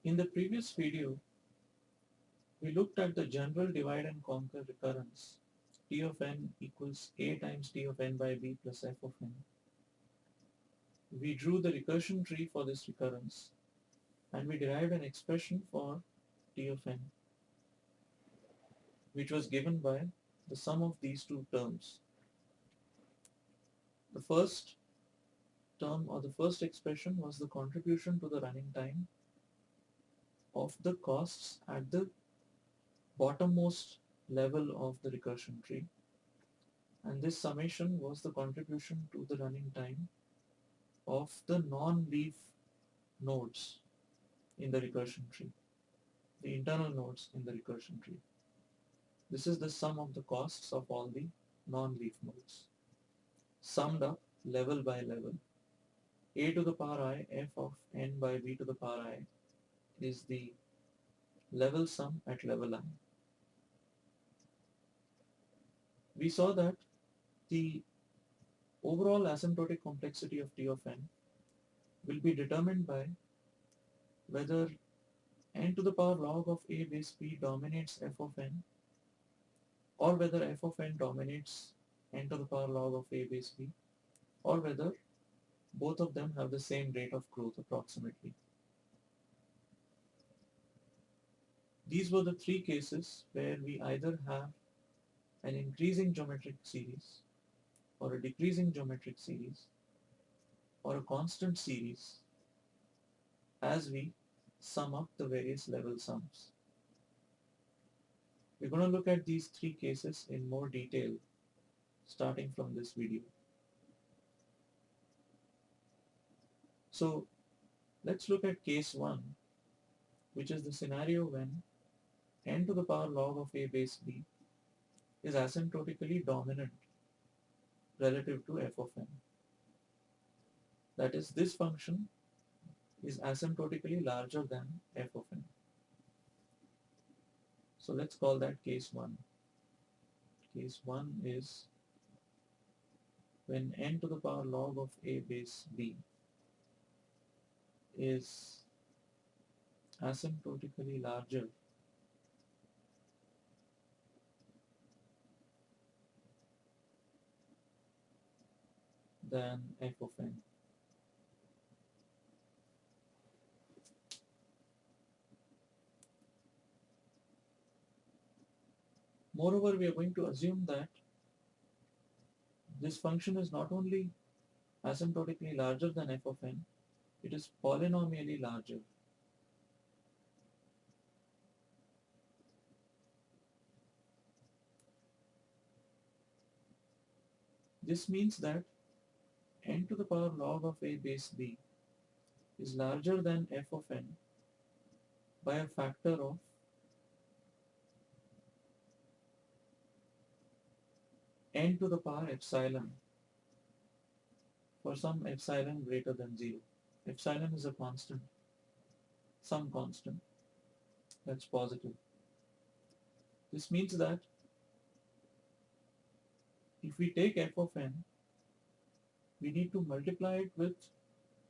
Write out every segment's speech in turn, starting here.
In the previous video, we looked at the general divide and conquer recurrence t of n equals a times t of n by b plus f of n. We drew the recursion tree for this recurrence and we derived an expression for t of n, which was given by the sum of these two terms. The first term or the first expression was the contribution to the running time of the costs at the bottommost level of the recursion tree, and this summation was the contribution to the running time of the non-leaf nodes in the recursion tree, the internal nodes in the recursion tree. This is the sum of the costs of all the non-leaf nodes, summed up level by level. A to the power I f of n by b to the power I is the level sum at level I. We saw that the overall asymptotic complexity of T of n will be determined by whether n to the power log of a base b dominates f of n, or whether f of n dominates n to the power log of a base b, or whether both of them have the same rate of growth approximately. These were the three cases where we either have an increasing geometric series, or a decreasing geometric series, or a constant series as we sum up the various level sums. We're going to look at these three cases in more detail starting from this video. So let's look at case 1, which is the scenario when n to the power log of a base b is asymptotically dominant relative to f of n. That is, this function is asymptotically larger than f of n. So let's call that case 1. Case 1 is when n to the power log of a base b is asymptotically larger than f of n. Moreover, we are going to assume that this function is not only asymptotically larger than f of n, it is polynomially larger. This means that n to the power log of a base b is larger than f of n by a factor of n to the power epsilon for some epsilon greater than 0. Epsilon is a constant, some constant that's positive. This means that if we take f of n, we need to multiply it with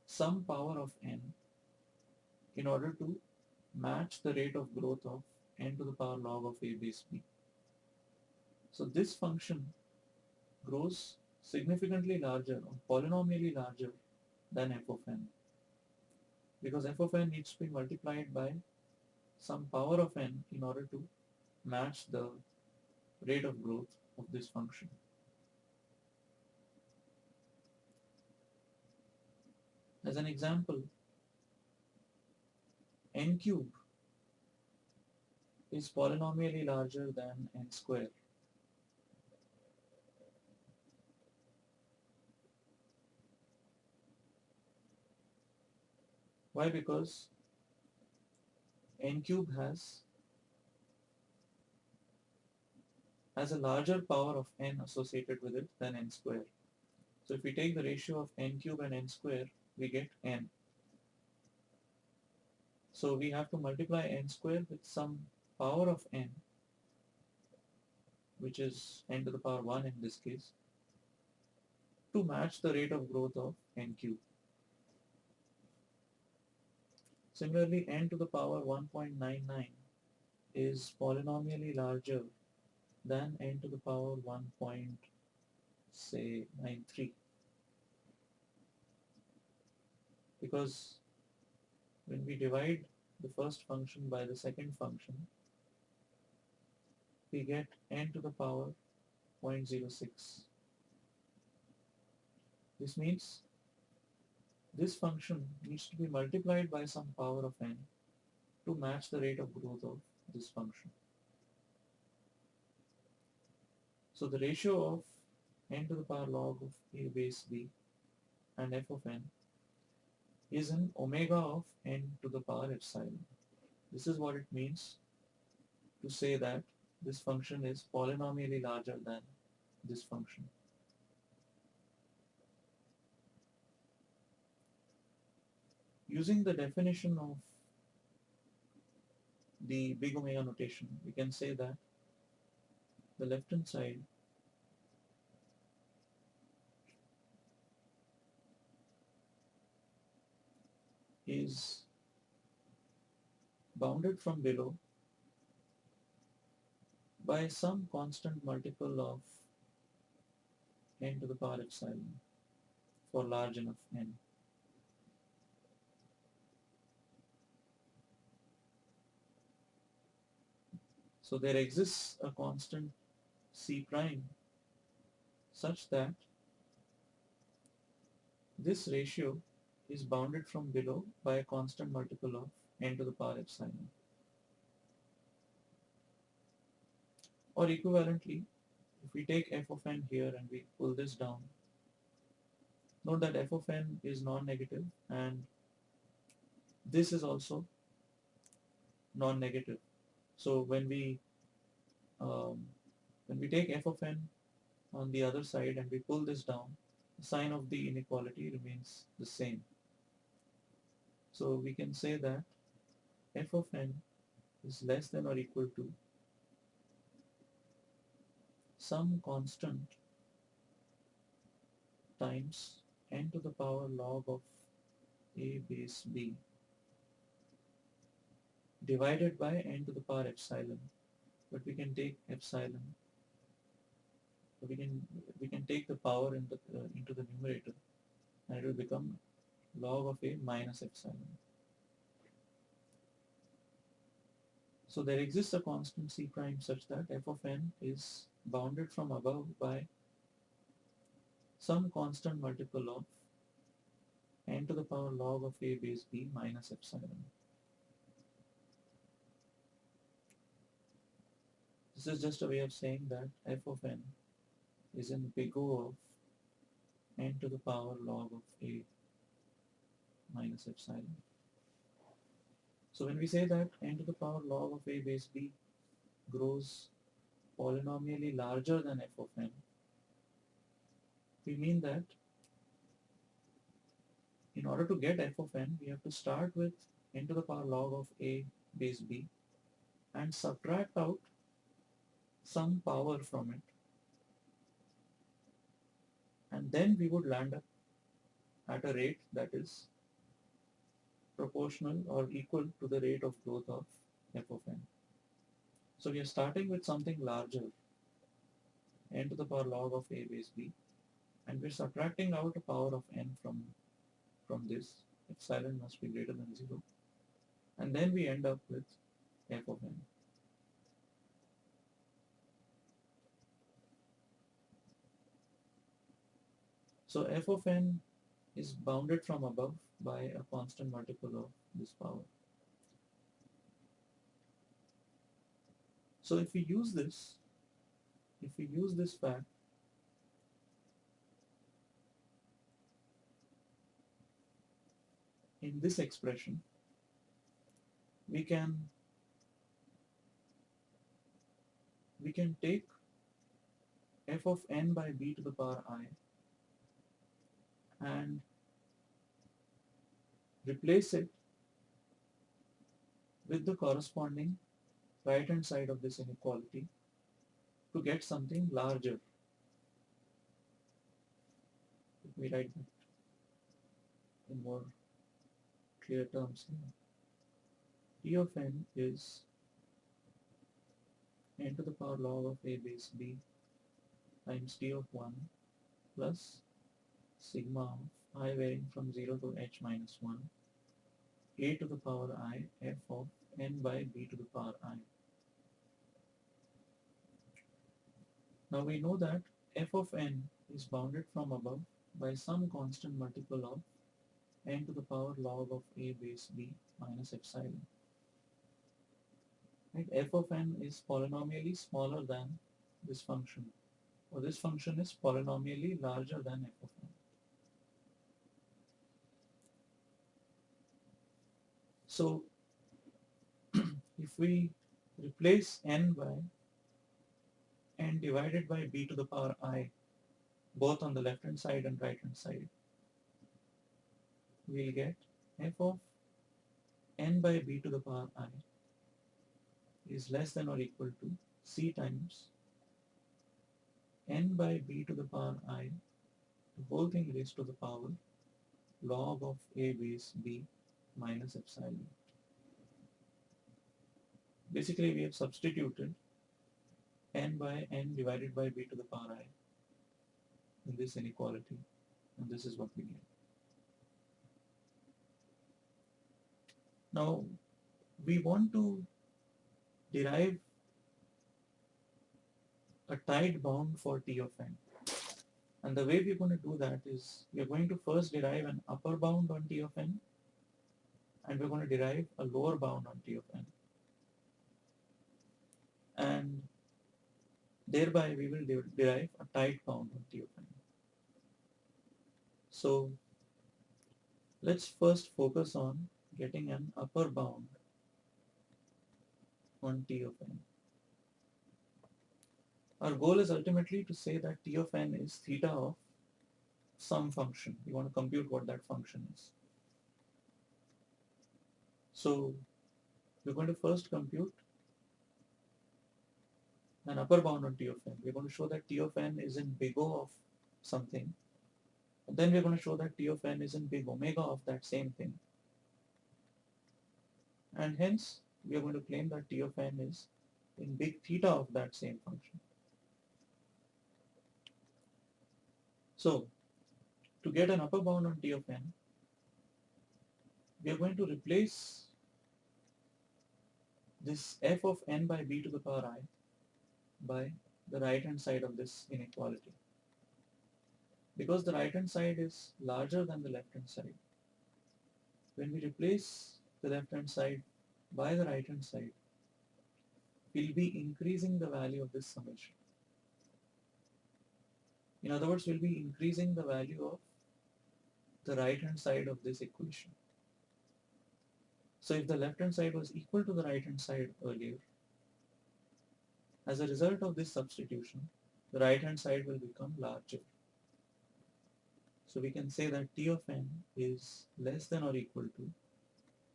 some power of n in order to match the rate of growth of n to the power log of a base b. So this function grows significantly larger or polynomially larger than f of n, because f of n needs to be multiplied by some power of n in order to match the rate of growth of this function. As an example, n cube is polynomially larger than n square. Why? Because n cube has a larger power of n associated with it than n square. So if we take the ratio of n cube and n square, we get n. So we have to multiply n square with some power of n, which is n to the power 1 in this case, to match the rate of growth of n cube. Similarly, n to the power 1.99 is polynomially larger than n to the power 1.93, because when we divide the first function by the second function, we get n to the power 0.06. This means this function needs to be multiplied by some power of n to match the rate of growth of this function. So the ratio of n to the power log of a base b and f of n is an omega of n to the power epsilon. This is what it means to say that this function is polynomially larger than this function. Using the definition of the big omega notation, we can say that the left hand side is bounded from below by some constant multiple of n to the power epsilon for large enough n. So there exists a constant c prime such that this ratio is bounded from below by a constant multiple of n to the power epsilon. Or equivalently, if we take f of n here and we pull this down, note that f of n is non-negative and this is also non-negative. So when we take f of n on the other side and we pull this down, the sign of the inequality remains the same. So we can say that f of n is less than or equal to some constant times n to the power log of a base b divided by n to the power epsilon. But we can take epsilon, we can take the power into the numerator, and it will become log of a minus epsilon. So there exists a constant c prime such that f of n is bounded from above by some constant multiple of n to the power log of a base b minus epsilon. This is just a way of saying that f of n is in big O of n to the power log of a minus epsilon. So when we say that n to the power log of a base b grows polynomially larger than f of n, we mean that in order to get f of n, we have to start with n to the power log of a base b and subtract out some power from it, and then we would land up at a rate that is proportional or equal to the rate of growth of f of n. So we are starting with something larger, n to the power log of a base b, and we're subtracting out a power of n from this. Epsilon must be greater than 0. And then we end up with f of n. So f of n is bounded from above by a constant multiple of this power. So if we use this fact, in this expression, we can take f of n by b to the power I and replace it with the corresponding right hand side of this inequality to get something larger. Let me write that in more clear terms here. T of n is n to the power log of a base b times t of 1 plus sigma of I varying from 0 to h minus 1 a to the power I f of n by b to the power I. Now we know that f of n is bounded from above by some constant multiple of n to the power log of a base b minus epsilon. Right? F of n is polynomially smaller than this function, or this function is polynomially larger than f of n. So if we replace n by n divided by b to the power I, both on the left hand side and right hand side, we'll get f of n by b to the power I is less than or equal to c times n by b to the power I, the whole thing raised to the power log of a base b minus epsilon. Basically, we have substituted n by n divided by b to the power I in this inequality, and this is what we get. Now, we want to derive a tight bound for T of n. And the way we're going to do that is we're going to first derive an upper bound on T of n, and we're going to derive a lower bound on T of n. And thereby we will derive a tight bound on T of n. So let's first focus on getting an upper bound on T of n. Our goal is ultimately to say that T of n is theta of some function. We want to compute what that function is. So we're going to first compute an upper bound on T of n. We're going to show that T of n is in big O of something. And then we're going to show that T of n is in big omega of that same thing. And hence, we are going to claim that T of n is in big theta of that same function. So, to get an upper bound on T of n, we are going to replace this f of n by b to the power I by the right hand side of this inequality. Because the right hand side is larger than the left hand side, when we replace the left hand side by the right hand side, we'll be increasing the value of this summation. In other words, we'll be increasing the value of the right hand side of this equation. So if the left hand side was equal to the right hand side earlier, as a result of this substitution, the right hand side will become larger. So we can say that T of n is less than or equal to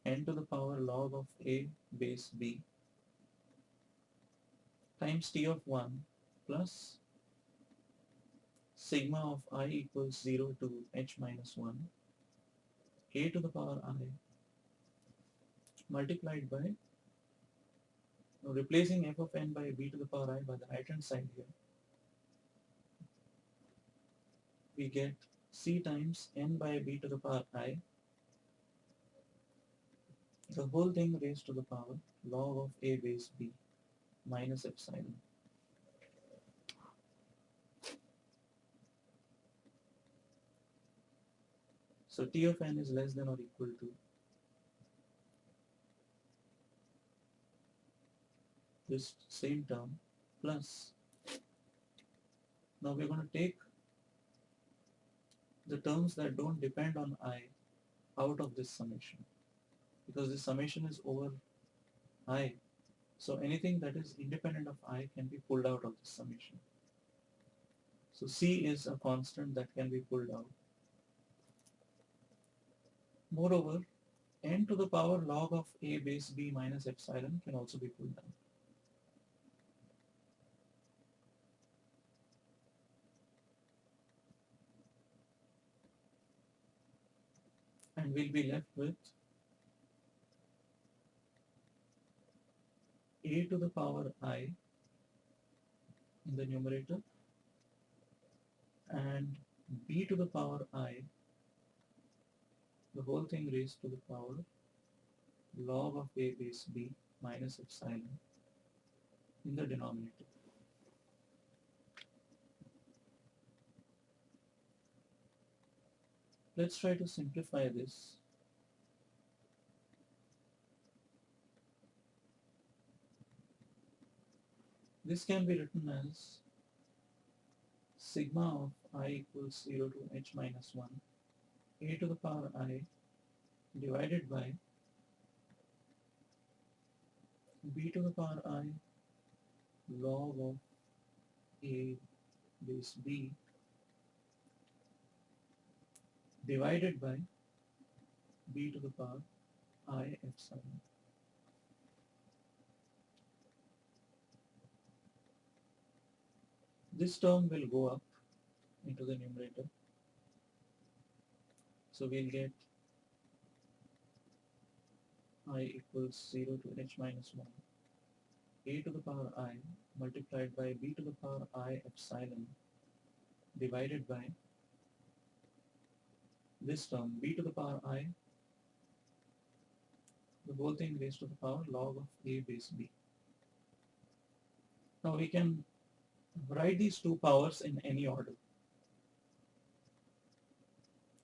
n to the power log of a base b times T of 1 plus sigma of I equals 0 to h minus 1 a to the power I multiplied by replacing f of n by b to the power I by the right hand side here. We get c times n by b to the power I, the whole thing raised to the power log of a base b minus epsilon. So T of n is less than or equal to this same term plus, now we're going to take the terms that don't depend on I out of this summation, because this summation is over I. So anything that is independent of I can be pulled out of this summation. So C is a constant that can be pulled out. Moreover, n to the power log of a base b minus epsilon can also be pulled out. And we'll be left with a to the power I in the numerator and b to the power I, the whole thing raised to the power log of a base b minus epsilon in the denominator. Let's try to simplify this. This can be written as sigma of I equals 0 to h minus 1 a to the power I divided by b to the power I log of a base b divided by b to the power I epsilon. This term will go up into the numerator. So we'll get I equals 0 to h minus 1 a to the power I multiplied by b to the power I epsilon divided by this term b to the power I, the whole thing raised to the power log of a base b. Now we can write these two powers in any order.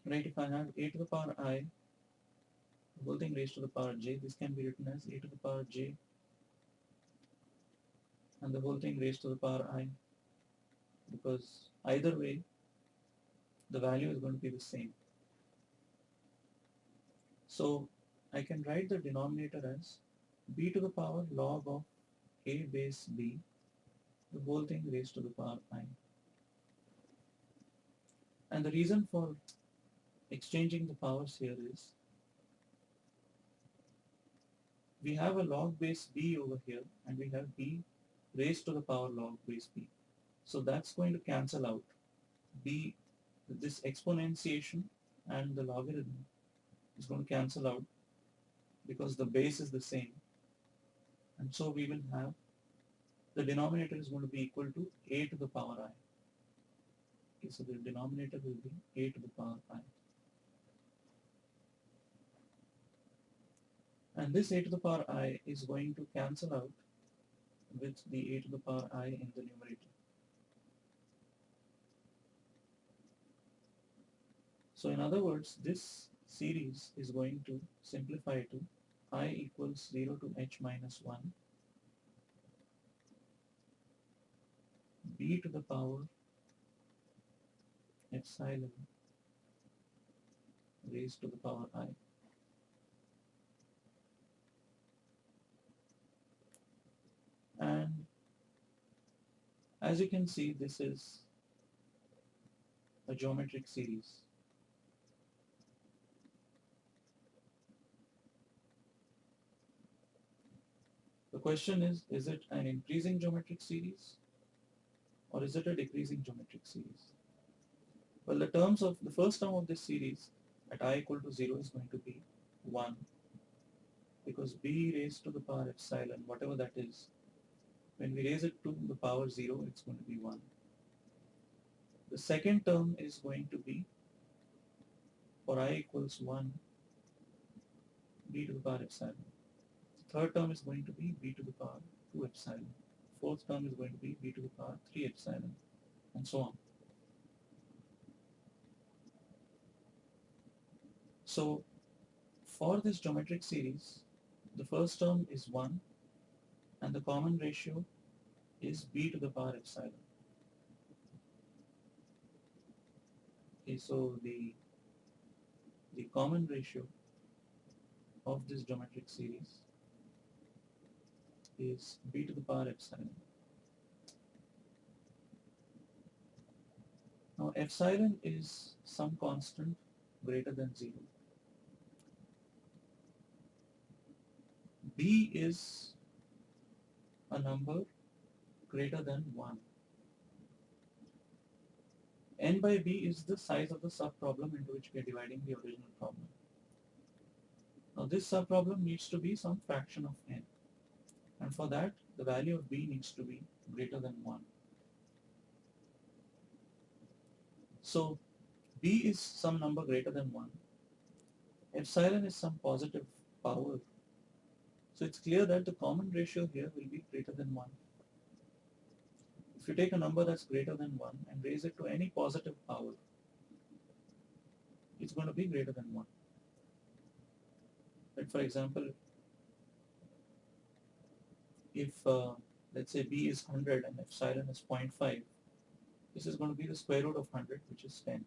Right, if I have a to the power I, the whole thing raised to the power j, this can be written as a to the power j and the whole thing raised to the power I, because either way the value is going to be the same. So I can write the denominator as b to the power log of a base b, the whole thing raised to the power I. And the reason for exchanging the powers here is we have a log base b over here and we have b raised to the power log base b. So that's going to cancel out. This exponentiation and the logarithm is going to cancel out because the base is the same. And so we will have the denominator is going to be equal to a to the power I. Okay, so the denominator will be a to the power I. And this a to the power I is going to cancel out with the a to the power I in the numerator. So in other words, this series is going to simplify to I equals 0 to h minus 1 b to the power epsilon raised to the power I. And as you can see, this is a geometric series. The question is it an increasing geometric series or is it a decreasing geometric series? Well, the first term of this series at I equal to 0 is going to be 1 because b raised to the power epsilon, whatever that is, when we raise it to the power 0, it's going to be 1. The second term is going to be, for I equals 1, b to the power epsilon. The third term is going to be b to the power 2 epsilon. Fourth term is going to be b to the power 3 epsilon, and so on. So for this geometric series, the first term is 1 and the common ratio is b to the power epsilon. Okay, so the common ratio of this geometric series is b to the power epsilon. Now epsilon is some constant greater than 0. B is a number greater than 1. N by b is the size of the subproblem into which we are dividing the original problem. Now this subproblem needs to be some fraction of n. and for that the value of b needs to be greater than 1. So b is some number greater than 1, epsilon is some positive power, so it's clear that the common ratio here will be greater than 1. If you take a number that's greater than 1 and raise it to any positive power, it's going to be greater than 1. But for example, if let's say b is 100 and epsilon is 0.5, this is going to be the square root of 100, which is 10.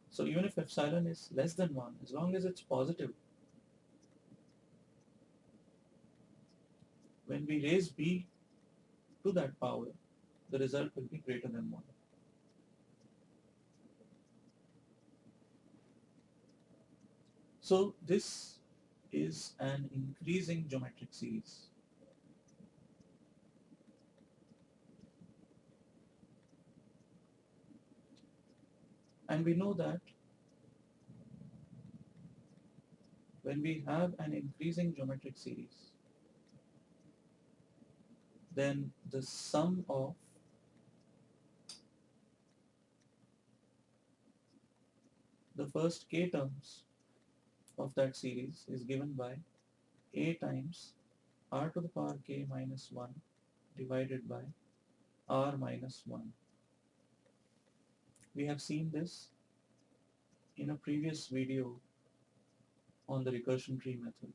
So even if epsilon is less than 1, as long as it's positive, when we raise b to that power, the result will be greater than 1. So this is an increasing geometric series. And we know that when we have an increasing geometric series, then the sum of the first k terms of that series is given by a times r to the power k minus 1 divided by r minus 1. We have seen this in a previous video on the recursion tree method.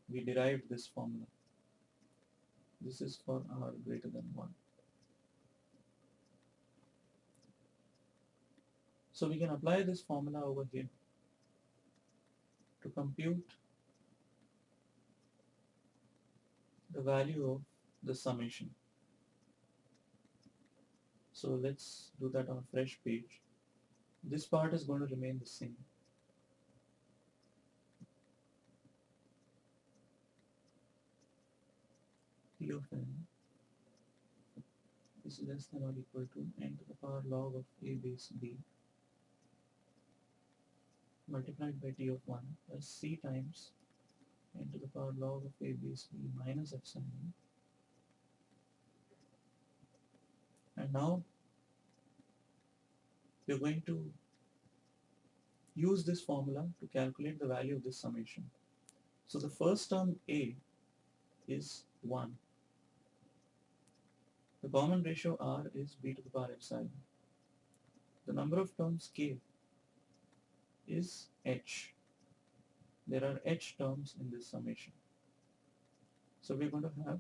We derived this formula. This is for r greater than 1. So we can apply this formula over here to compute the value of the summation. So let's do that on a fresh page. This part is going to remain the same. T of n is less than or equal to n to the power log of a base b multiplied by t of 1 plus c times n to the power log of a base b minus epsilon. And now we are going to use this formula to calculate the value of this summation. So the first term a is 1. The common ratio r is b to the power epsilon. The number of terms k is h. There are h terms in this summation. So we're going to have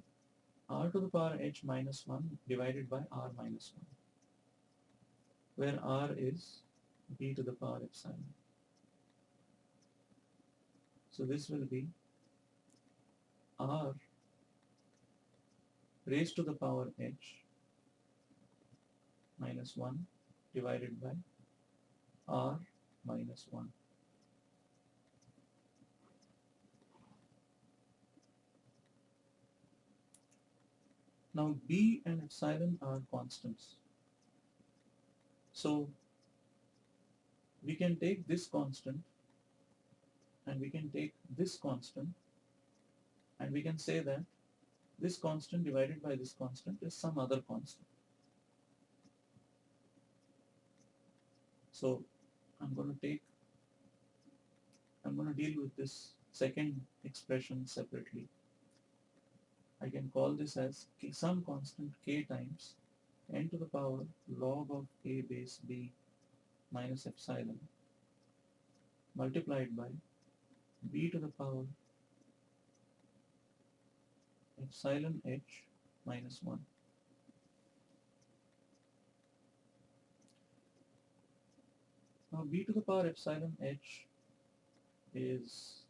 r to the power h minus 1 divided by r minus 1, where r is b to the power epsilon. So this will be r raised to the power h minus 1 divided by r minus 1. Now b and epsilon are constants. So we can take this constant and we can take this constant and we can say that this constant divided by this constant is some other constant. So I'm going to deal with this second expression separately. I can call this as some constant k times n to the power log of a base b minus epsilon multiplied by b to the power epsilon h minus 1. Now b to the power epsilon h is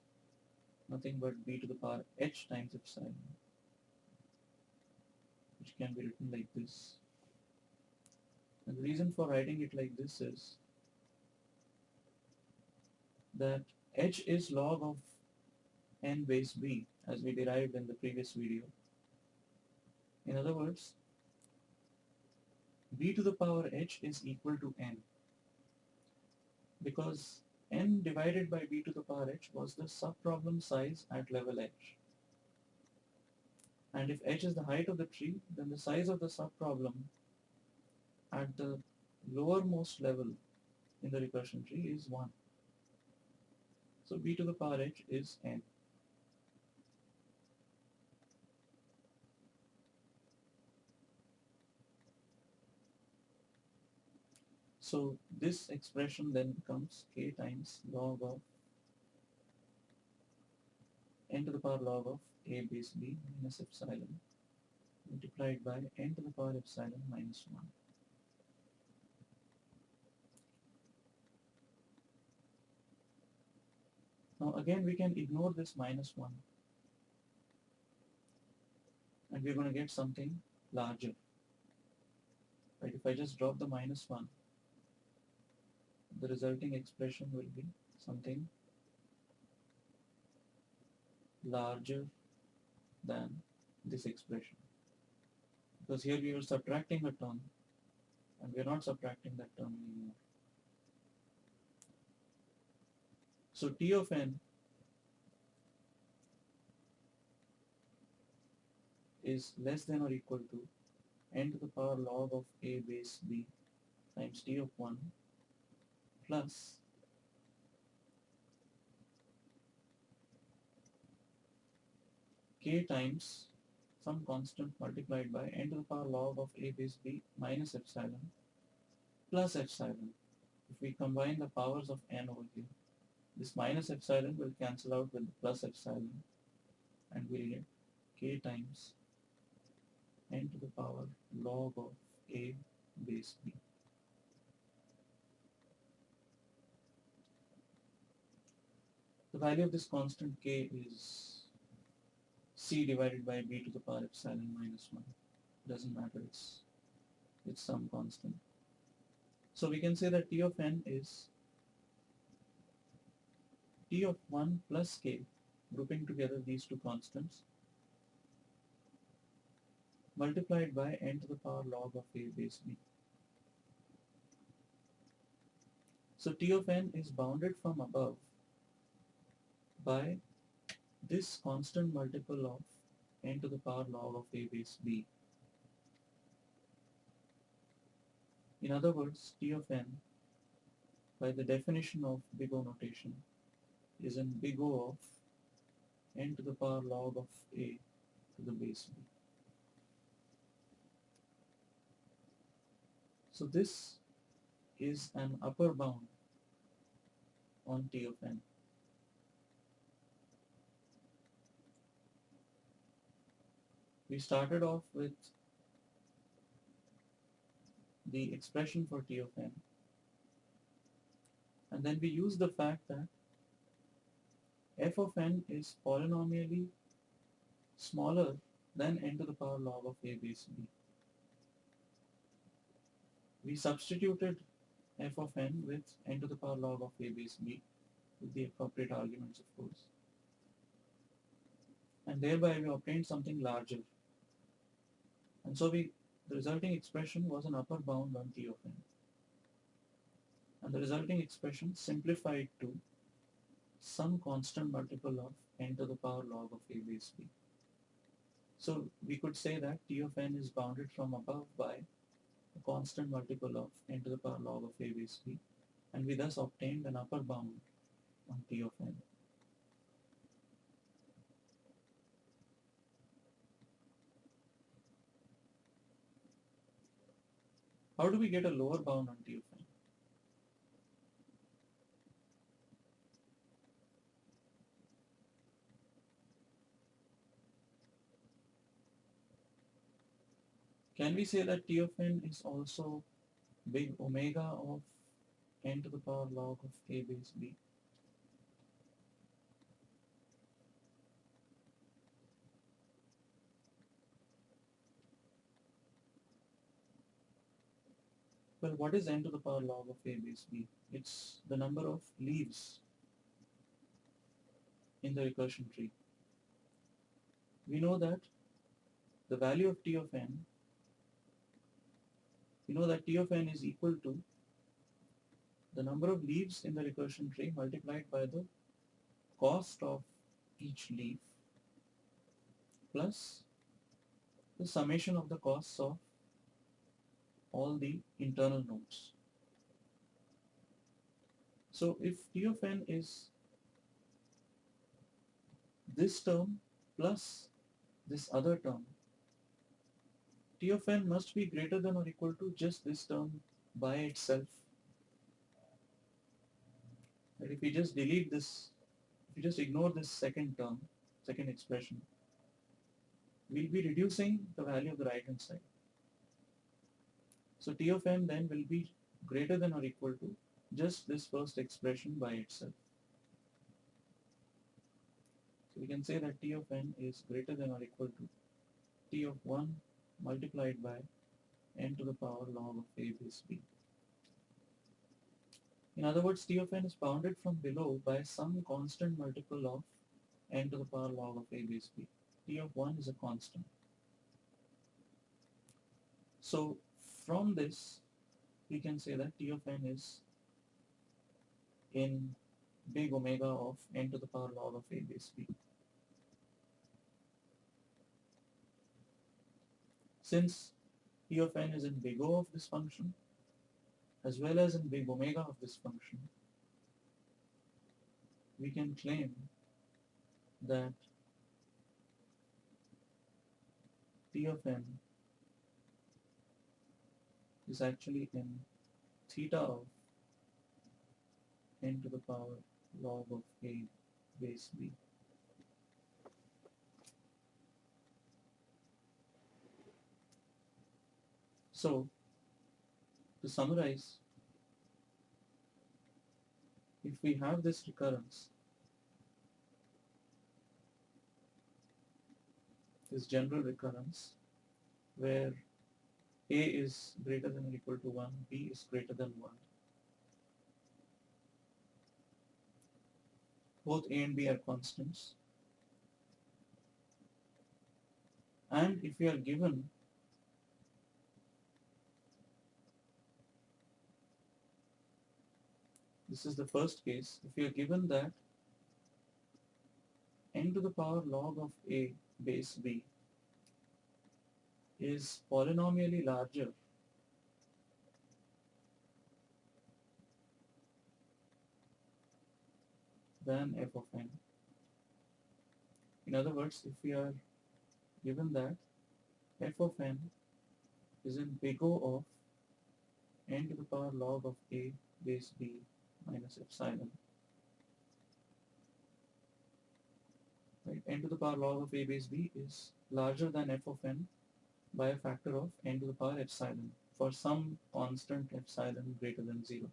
nothing but b to the power h times epsilon, which can be written like this. And the reason for writing it like this is that h is log of n base b, as we derived in the previous video. In other words, b to the power h is equal to n, because n divided by b to the power h was the subproblem size at level h. And if h is the height of the tree, then the size of the subproblem at the lowermost level in the recursion tree is 1. So b to the power h is n. So this expression then becomes k times log of n to the power log of a base b minus epsilon multiplied by n to the power epsilon minus 1. Now again we can ignore this minus 1 and we're going to get something larger. Right? If I just drop the minus 1, the resulting expression will be something larger than this expression. Because here we are subtracting a term and we are not subtracting that term anymore. So T of n is less than or equal to n to the power log of a base b times T of 1 plus k times some constant multiplied by n to the power log of a base b minus epsilon plus epsilon. If we combine the powers of n over here, this minus epsilon will cancel out with the plus epsilon and we'll get k times n to the power log of a base b. The value of this constant k is c divided by b to the power epsilon minus 1. Doesn't matter, it's some constant. So we can say that T of n is T of 1 plus k, grouping together these two constants, multiplied by n to the power log of a base b. So T of n is bounded from above by this constant multiple of n to the power log of a base b. In other words, T of n, by the definition of big O notation, is in big O of n to the power log of a to the base b. So this is an upper bound on T of n. We started off with the expression for T of n, and then we use the fact that f of n is polynomially smaller than n to the power log of a base b. We substituted f of n with n to the power log of a base b with the appropriate arguments, of course, and thereby we obtained something larger. And so the resulting expression was an upper bound on T of n. And the resulting expression simplified to some constant multiple of n to the power log of a base b. So we could say that T of n is bounded from above by a constant multiple of n to the power log of a base b, and we thus obtained an upper bound on T of n. How do we get a lower bound on T of n? Can we say that T of n is also big omega of n to the power log of a base b? Well, what is n to the power log of a base b? It's the number of leaves in the recursion tree. We know that the value of T of n, we know that T of n is equal to the number of leaves in the recursion tree multiplied by the cost of each leaf plus the summation of the costs of all the internal nodes. So if T of n is this term plus this other term, T of n must be greater than or equal to just this term by itself. And if we just delete this, if we just ignore this second term, second expression, we'll be reducing the value of the right hand side. So T of n then will be greater than or equal to just this first expression by itself. So we can say that T of n is greater than or equal to T of 1 multiplied by n to the power log of a base b. In other words, T of n is bounded from below by some constant multiple of n to the power log of a base b. T of 1 is a constant. So from this, we can say that T of n is in big omega of n to the power log of a base b. Since T of n is in big O of this function, as well as in big omega of this function, we can claim that T of n is actually in theta of n to the power log of a base b. So, to summarize, if we have this recurrence, this general recurrence, where a is greater than or equal to 1, b is greater than 1, both a and b are constants, and if we are given this is the first case, if we are given that n to the power log of a base b is polynomially larger than f of n. In other words, if we are given that f of n is in big O of n to the power log of a base b minus epsilon, right? N to the power log of a base b is larger than f of n by a factor of n to the power epsilon for some constant epsilon greater than 0.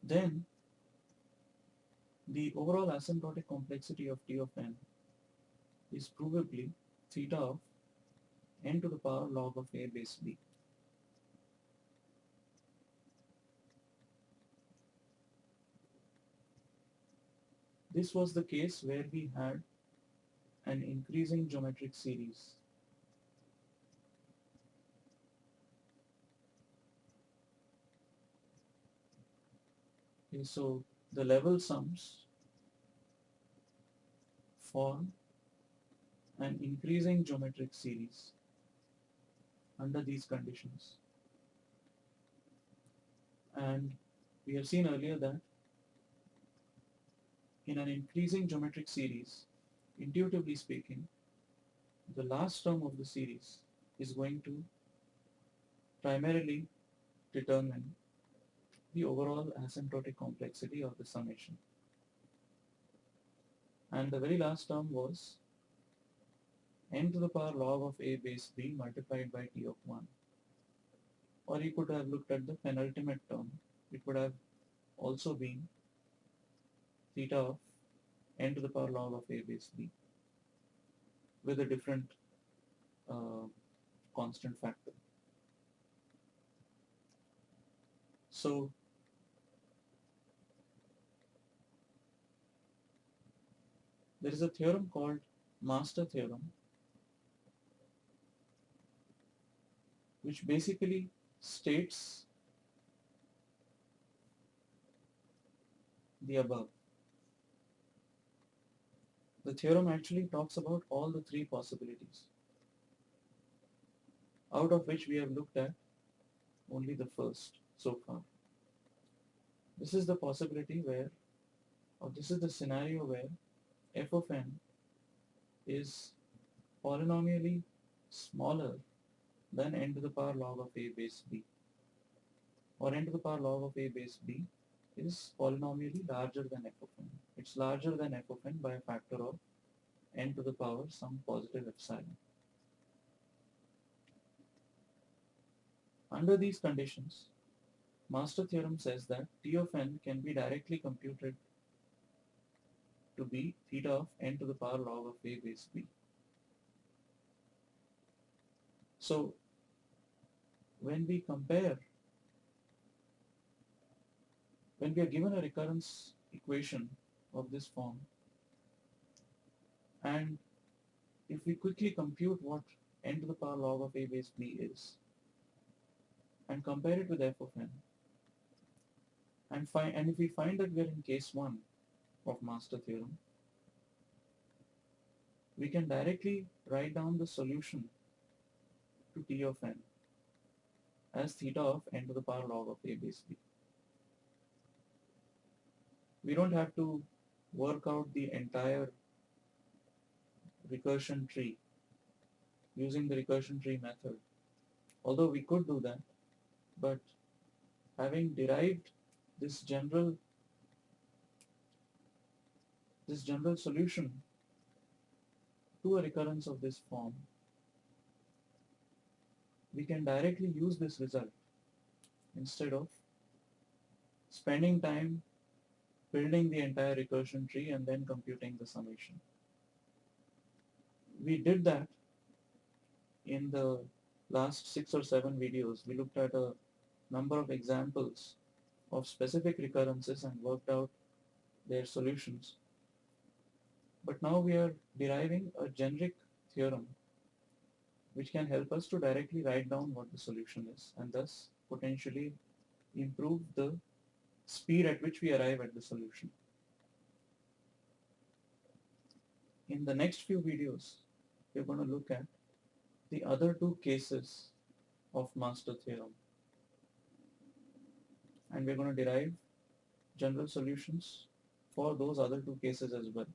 Then the overall asymptotic complexity of T of n is provably theta of n to the power log of a base b. This was the case where we had an increasing geometric series. Okay, so the level sums form an increasing geometric series under these conditions. And we have seen earlier that in an increasing geometric series, intuitively speaking, the last term of the series is going to primarily determine the overall asymptotic complexity of the summation. And the very last term was n to the power log of a base b multiplied by t of 1. Or you could have looked at the penultimate term. It would have also been theta of n to the power log of a base b with a different constant factor. So there is a theorem called master theorem, which basically states the above. The theorem actually talks about all the three possibilities, out of which we have looked at only the first so far. This is the possibility where, or this is the scenario where f of n is polynomially smaller than n to the power log of a base b, or n to the power log of a base b is polynomially larger than f of n. It's larger than f of n by a factor of n to the power some positive epsilon. Under these conditions, Master theorem says that T of n can be directly computed to be theta of n to the power log of a base b. So when we compare, when we are given a recurrence equation of this form, and if we quickly compute what n to the power log of a base b is, and compare it with f of n, and if we find that we are in case 1 of Master theorem, we can directly write down the solution to T of n as theta of n to the power log of a base b. We don't have to work out the entire recursion tree using the recursion tree method, although we could do that, but having derived this general solution to a recurrence of this form, we can directly use this result instead of spending time building the entire recursion tree and then computing the summation. We did that in the last 6 or 7 videos. We looked at a number of examples of specific recurrences and worked out their solutions. But now we are deriving a generic theorem which can help us to directly write down what the solution is and thus potentially improve the speed at which we arrive at the solution. In the next few videos, we're going to look at the other two cases of Master theorem, and we're going to derive general solutions for those other two cases as well.